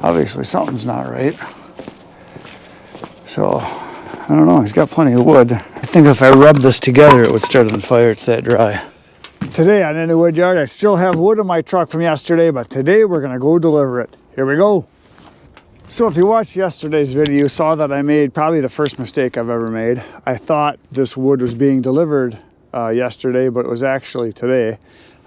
Obviously something's not right. So, I don't know, he's got plenty of wood. I think if I rubbed this together, it would start on fire. It's that dry. Today on Any Wood Yard, I still have wood in my truck from yesterday, but today we're gonna go deliver it. Here we go. So if you watched yesterday's video, you saw that I made probably the first mistake I've ever made. I thought this wood was being delivered yesterday, but it was actually today.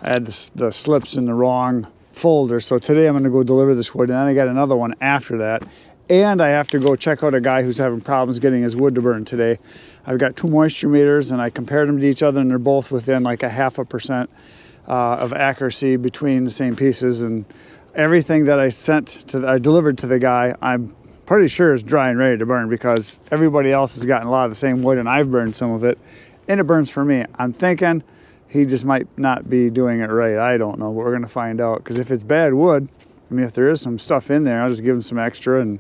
I had the slips in the wrong folder, so today I'm gonna go deliver this wood, and then I got another one after that. And I have to go check out a guy who's having problems getting his wood to burn today. I've got 2 moisture meters, and I compared them to each other, and they're both within like a 0.5% of accuracy between the same pieces. And everything that I delivered to the guy, I'm pretty sure is dry and ready to burn, because everybody else has gotten a lot of the same wood, and I've burned some of it, and it burns for me. I'm thinking he just might not be doing it right. I don't know, but we're gonna find out. Because if it's bad wood, I mean, if there is some stuff in there, I'll just give him some extra and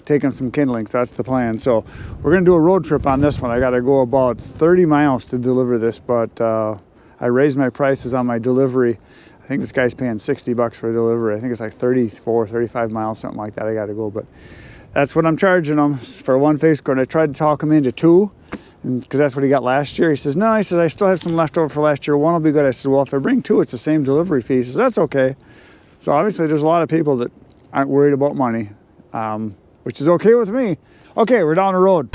take him some kindlings. That's the plan. So we're gonna do a road trip on this one. I gotta go about 30 miles to deliver this, but I raised my prices on my delivery. I think this guy's paying $60 for a delivery. I think it's like 34, 35 miles, something like that. I gotta go, but that's what I'm charging him for one face cord. I tried to talk him into 2, because that's what he got last year. He says, no, he says, I still have some left over for last year. 1 will be good. I said, well, if I bring 2, it's the same delivery fee. He says, that's okay. So obviously there's a lot of people that aren't worried about money, which is okay with me. Okay, we're down the road.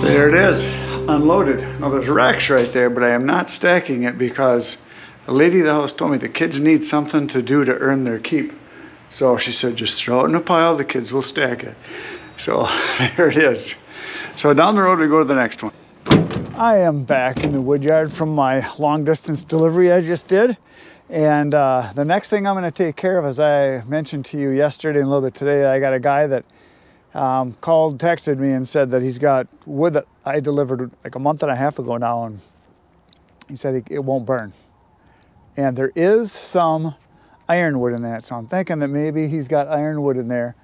There it is, unloaded. Now there's racks right there, but I am not stacking it because the lady of the house told me the kids need something to do to earn their keep. So she said, just throw it in a pile, the kids will stack it. So there it is. So down the road we go to the next one. I am back in the wood yard from my long distance delivery I just did. And the next thing I'm gonna take care of, as I mentioned to you yesterday and a little bit today, I got a guy that texted me and said that he's got wood that I delivered like a month and a half ago now, and he said it won't burn. And there is some ironwood in that, so I'm thinking that maybe he's got ironwood in there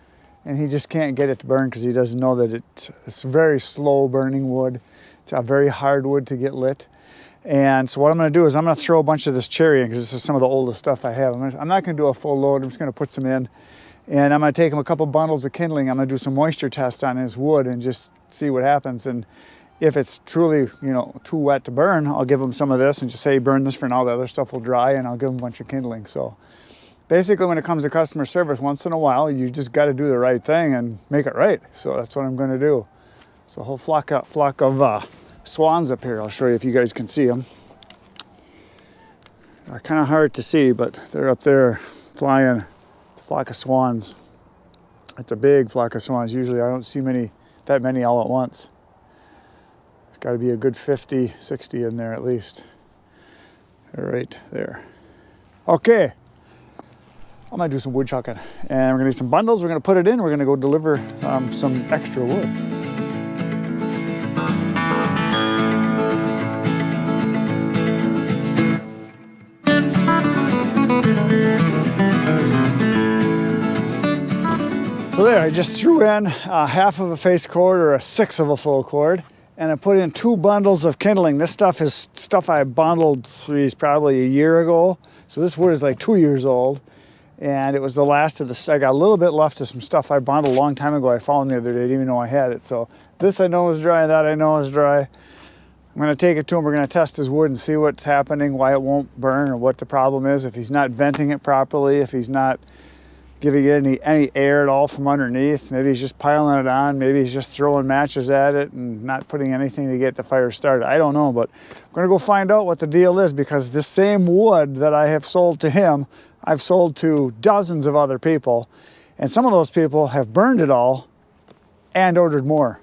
and he just can't get it to burn because he doesn't know that it's very slow burning wood. It's a very hard wood to get lit. And so what I'm going to do is I'm going to throw a bunch of this cherry in, because this is some of the oldest stuff I have. I'm not going to do a full load. I'm just going to put some in. And I'm going to take him a couple bundles of kindling. I'm going to do some moisture tests on his wood and just see what happens. And if it's truly, too wet to burn, I'll give him some of this and just say, burn this for now. The other stuff will dry, and I'll give him a bunch of kindling. So basically, when it comes to customer service, once in a while, you just got to do the right thing and make it right. So that's what I'm going to do. So a whole flock of swans up here. I'll show you if you guys can see them. They're kind of hard to see, but they're up there flying. Flock of swans. It's a big flock of swans. Usually I don't see that many all at once. There's got to be a good 50, 60 in there at least. They're right there. Okay, I'm gonna do some wood chucking, and we're gonna do some bundles. We're gonna put it in. We're gonna go deliver some extra wood. So there, I just threw in half of a face cord, or a 1/6 of a full cord, and I put in 2 bundles of kindling. This stuff is stuff I bundled probably a year ago. So this wood is like 2 years old, and it was the last of this. I got a little bit left of some stuff I bundled a long time ago. I found the other day, I didn't even know I had it. So this I know is dry, that I know is dry. I'm gonna take it to him. We're gonna test his wood and see what's happening, why it won't burn, or what the problem is. If he's not venting it properly, if he's not giving it any air at all from underneath. Maybe he's just piling it on. Maybe he's just throwing matches at it and not putting anything to get the fire started. I don't know, but I'm gonna go find out what the deal is, because this same wood that I have sold to him, I've sold to dozens of other people, and some of those people have burned it all and ordered more.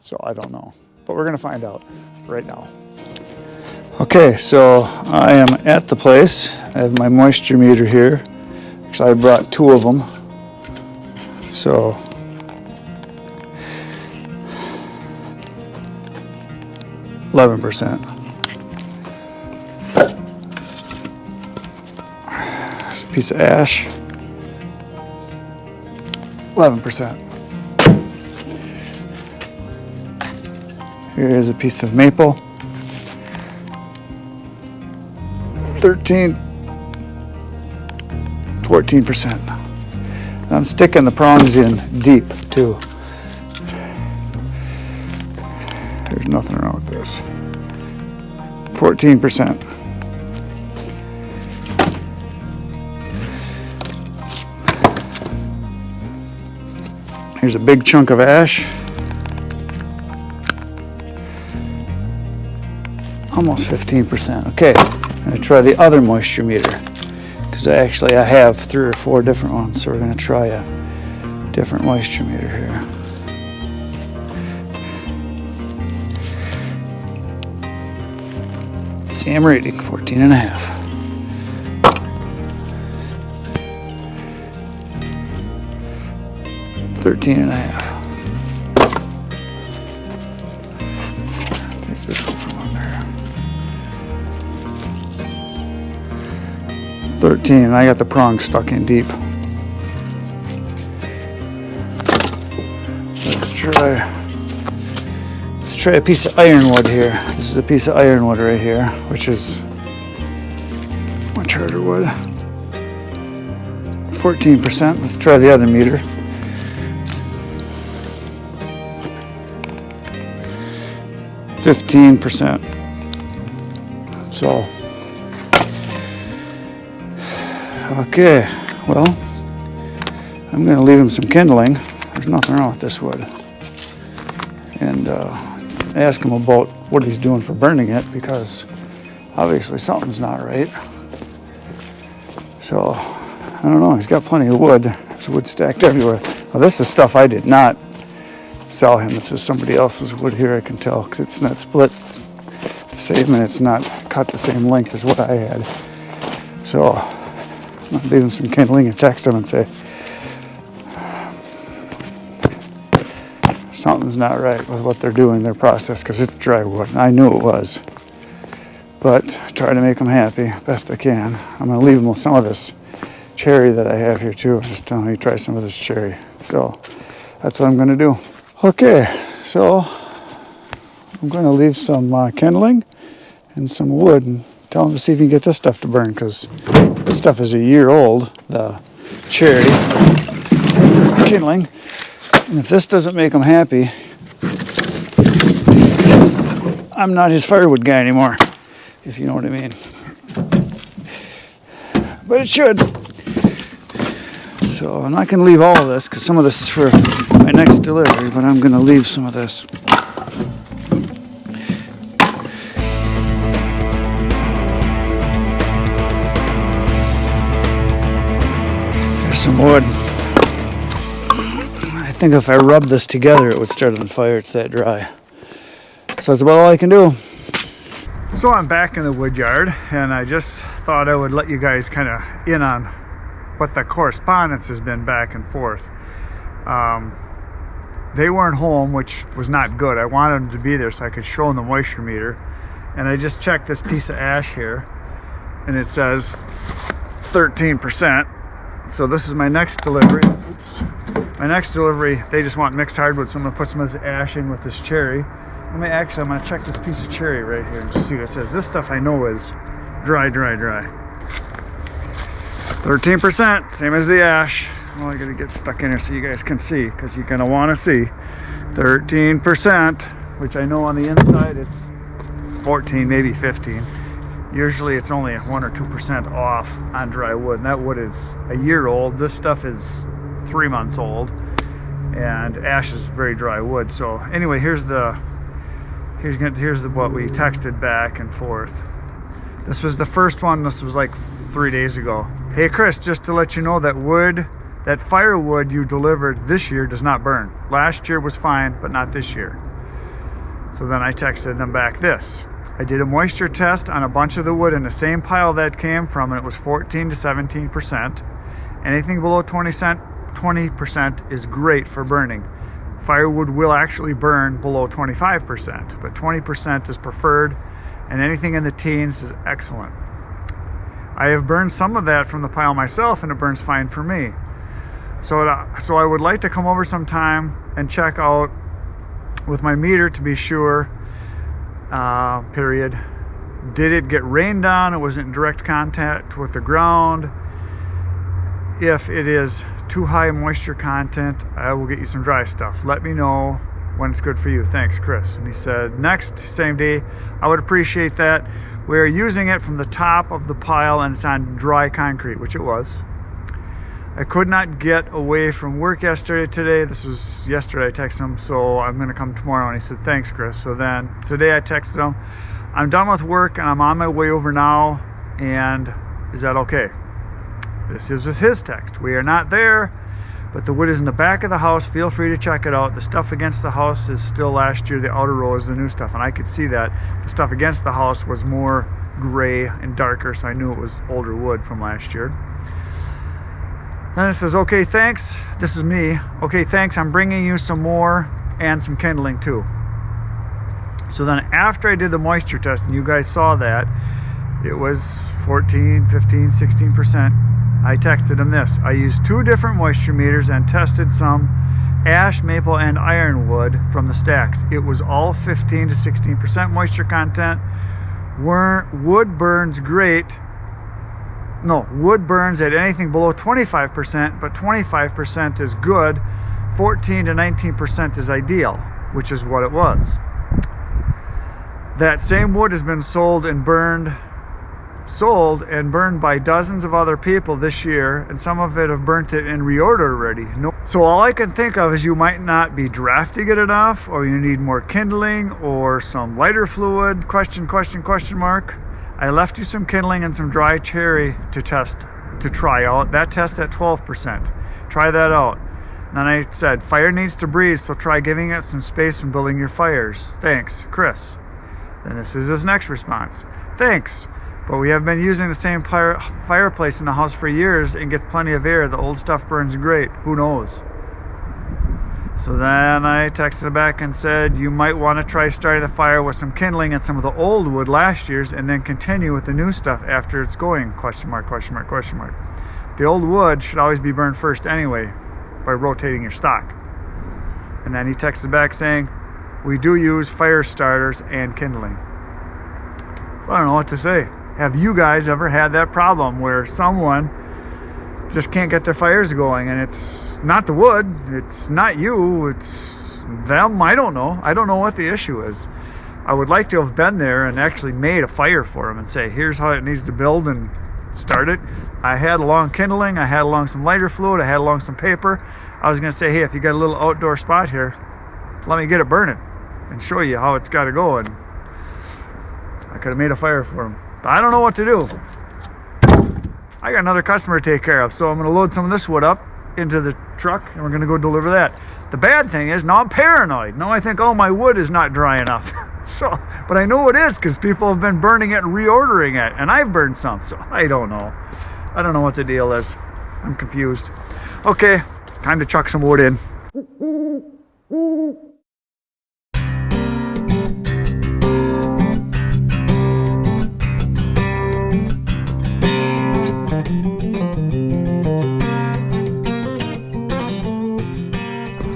So I don't know, but we're gonna find out right now. Okay, so I am at the place. I have my moisture meter here. Actually, I brought 2 of them. So 11%. There's a piece of ash, 11%. Here is a piece of maple, 14%. I'm sticking the prongs in deep too. There's nothing wrong with this. 14%. Here's a big chunk of ash. Almost 15%. Okay, I'm gonna try the other moisture meter because I have 3 or 4 different ones. So we're gonna try a different moisture meter here. Same reading, 14.5. $13.5. Take this one from under. 13, and I got the prong stuck in deep. Let's try a piece of ironwood here. This is a piece of ironwood right here, which is much harder wood. 14%. Let's try the other meter. %. So, okay, well, I'm going to leave him some kindling. There's nothing wrong with this wood. And ask him about what he's doing for burning it, because obviously something's not right. So, I don't know, he's got plenty of wood. There's wood stacked everywhere. Well, this is stuff I did not sell him. This is somebody else's wood here, I can tell, because it's not split the same and it's not cut the same length as what I had. So I'm gonna leave him some kindling and text him and say something's not right with what they're doing, their process, because it's dry wood. And I knew it was, but try to make them happy best I can. I'm gonna leave them with some of this cherry that I have here too. Just tell me try some of this cherry. So that's what I'm gonna do. Okay, so I'm going to leave some kindling and some wood and tell him to see if he can get this stuff to burn, because this stuff is a year old, the cherry kindling. And if this doesn't make him happy, I'm not his firewood guy anymore, if you know what I mean. But it should. So I'm not going to leave all of this, because some of this is for my next delivery, but I'm going to leave some of this. There's some wood. I think if I rubbed this together, it would start on fire. It's that dry. So that's about all I can do. So I'm back in the wood yard, and I just thought I would let you guys kind of in on what the correspondence has been back and forth. They weren't home, which was not good. I wanted them to be there so I could show them the moisture meter. And I just checked this piece of ash here, and it says 13%. So this is my next delivery. Oops. My next delivery, they just want mixed hardwood, so I'm gonna put some of this ash in with this cherry. I'm gonna check this piece of cherry right here and just see what it says. This stuff I know is dry. 13%, same as the ash. Well, I gotta get stuck in here so you guys can see, because you're gonna wanna see 13%, which I know on the inside it's 14, maybe 15. Usually it's only 1 or 2% off on dry wood, and that wood is a year old. This stuff is 3 months old, and ash is very dry wood. So anyway, here's what we texted back and forth. This was the first one. This was like 3 days ago. Hey Chris, just to let you know that that firewood you delivered this year does not burn. Last year was fine, but not this year. So then I texted them back this. I did a moisture test on a bunch of the wood in the same pile that came from, and it was 14 to 17%. Anything below 20% is great for burning. firewood will actually burn below 25%, but 20% is preferred, and anything in the teens is excellent. I have burned some of that from the pile myself, and it burns fine for me. So I would like to come over sometime and check out with my meter to be sure, period. Did it get rained on? It was in direct contact with the ground. If it is too high moisture content, I will get you some dry stuff. Let me know when it's good for you. Thanks, Chris. And he said, next, same day, I would appreciate that. We're using it from the top of the pile and it's on dry concrete, which it was. I could not get away from work today. This was yesterday. I texted him, so I'm going to come tomorrow. And he said, thanks, Chris. So then today I texted him, I'm done with work and I'm on my way over now. And is that okay? This is his text. We are not there, but the wood is in the back of the house. Feel free to check it out. The stuff against the house is still last year. The outer row is the new stuff, and I could see that. The stuff against the house was more gray and darker, so I knew it was older wood from last year. Then it says, okay, thanks. This is me. Okay, thanks. I'm bringing you some more and some kindling too. So then after I did the moisture test, and you guys saw that, it was 14, 15, 16%. I texted him this. I used 2 different moisture meters and tested some ash, maple, and ironwood from the stacks. It was all 15 to 16% moisture content. Wood burns great. No, wood burns at anything below 25%, but 25% is good. 14 to 19% is ideal, which is what it was. That same wood has been sold and burned by dozens of other people this year, and some of it have burnt it in reorder already. So all I can think of is you might not be drafting it enough, or you need more kindling or some lighter fluid, question mark. I left you some kindling and some dry cherry to try out. That test at 12%. Try that out. And then I said, fire needs to breathe, so try giving it some space from building your fires. Thanks, Chris. Then this is his next response. Thanks. But we have been using the same fireplace in the house for years and gets plenty of air. The old stuff burns great. Who knows? So then I texted back and said, you might want to try starting the fire with some kindling and some of the old wood last year's and then continue with the new stuff after it's going, question mark. The old wood should always be burned first anyway by rotating your stock. And then he texted back saying, we do use fire starters and kindling. So I don't know what to say. Have you guys ever had that problem where someone just can't get their fires going, and it's not the wood, it's not you, it's them? I don't know what the issue is. I would like to have been there and actually made a fire for them and say, here's how it needs to build and start it. I had along kindling, I had along some lighter fluid, I had along some paper. I was going to say, hey, if you got a little outdoor spot here, let me get it burning and show you how it's got to go, and I could have made a fire for them. But I don't know what to do. I got another customer to take care of, so I'm going to load some of this wood up into the truck and we're going to go deliver that. The bad thing is now I'm paranoid. Now I think, oh, my wood is not dry enough. But I know it is because people have been burning it and reordering it, and I've burned some, so I don't know. I don't know what the deal is. I'm confused. Okay, time to chuck some wood in.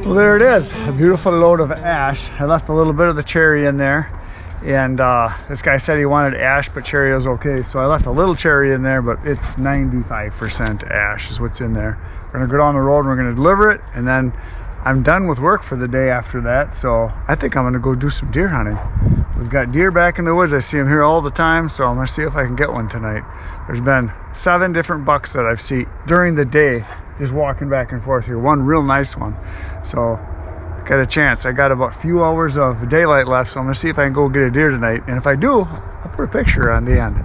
Well, there it is, a beautiful load of ash. I left a little bit of the cherry in there, and this guy said he wanted ash, but cherry was okay, so I left a little cherry in there, but it's 95% ash is what's in there. We're gonna go down the road and we're gonna deliver it, and then I'm done with work for the day after that, so I think I'm gonna go do some deer hunting. We've got deer back in the woods. I see them here all the time, so I'm gonna see if I can get one tonight. There's been 7 different bucks that I've seen during the day just walking back and forth here. One real nice one. So I got a chance. I got about a few hours of daylight left, so I'm gonna see if I can go get a deer tonight. And if I do, I'll put a picture on the end.